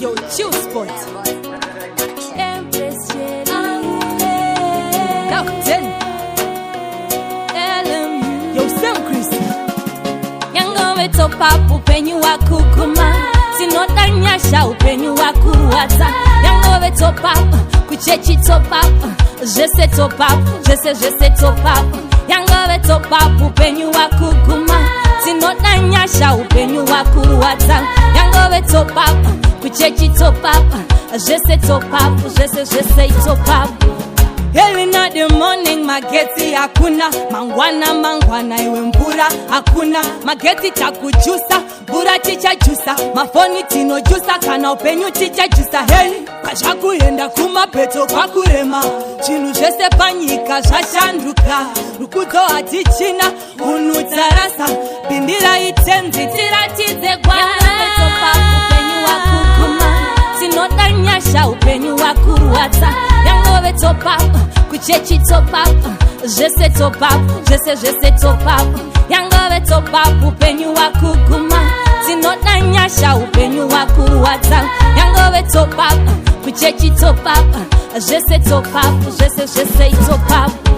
Yo, chill spot. Yo, Sam Chris. Yango weto papu penyu wa kukuma, sinota nyasha upenyu wa kuruata. Yango weto papu kuchechi to papu, je sais to papu, je sais to papu. Yango weto papu penyu wa kukuma, sinota nyasha upenyu wa kuruata. Yango weto papu kuchechi to papu, je sais to papu, je sais to papu. Early in the morning mageti hakuna, mangwana iwe mbura hakuna. Mageti takujusa, bura chicha jusa, mafoni tino jusa, kana upenyu chicha jusa. Heli, kashaku yenda kuma peto kwa kurema, chinu jese panyika shashanduka. Rukuto ati china, unutarasa, bindira itenzi, tiratize kwa. Yango weto papu penyu wa kukuma, sinota nyasha upenyu wa kuruata. Yango weto papu kuchechi to papu, je sais to papu, je sais to papu. Yango weto papu penyu wa kukuma, sinota nyasha upenyu wa kuruata. Yango weto papu kuchechi to papu, je sais to papu, je sais to papu.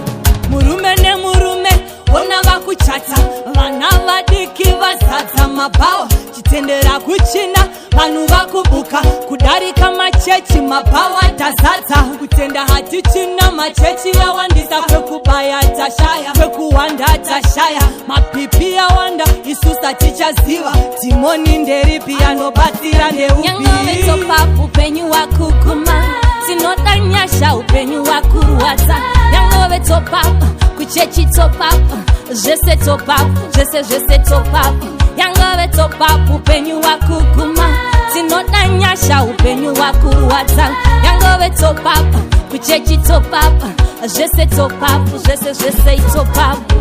Murume ne murume, ona vakuchata, vana vadiki vasata mabawa. Chitendera kuchina, vanu vakubuka, kudarika machechi mabawa tazata. Kutenda hati china machechi ya wandisa, kwekubaya tashaya, kwekuwanda tashaya. Mapipi ya wanda, isusa ticha ziva, timoni nderi piano batira ndeubi. Yango weto papu penyu wa kukuma, sinota nyasha upenyu wa kuruata. Yango weto papu kuchechi to papu, je sais to papu, je sais to papu. Yango weto papu penyu wa kukuma, sinota nyasha upenyu wa kuruata. Yango weto papu kuchechi to papu, je sais to papu, je sais to papu.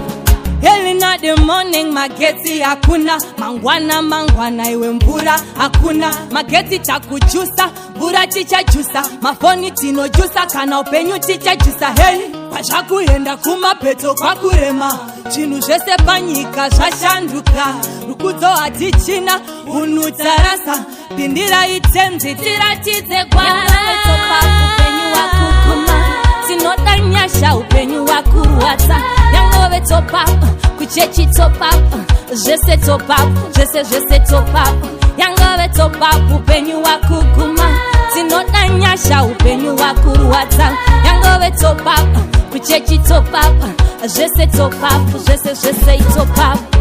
Early in the morning mageti hakuna, mangwana iwe mbura hakuna. Mageti takujusa, bura chicha jusa, mafoni tino jusa, kana upenyu chicha jusa. Heli, kashaku yenda kuma peto kwa kurema, chinu jese panyika shashanduka. Rukuto ati china, unutarasa, bindira itenzi, tiratize kwa. Yango weto papu penyu wa kukuma, sinota nyasha upenyu wa kuruata. Yango weto papu kuchechi to papu, je sais to papu, je sais to papu. Yango weto papu penyu wa kukuma, sinota nyasha upenyu wa kuruata. Yango weto papu kuchechi to papu, je sais to papu, je sais to papu.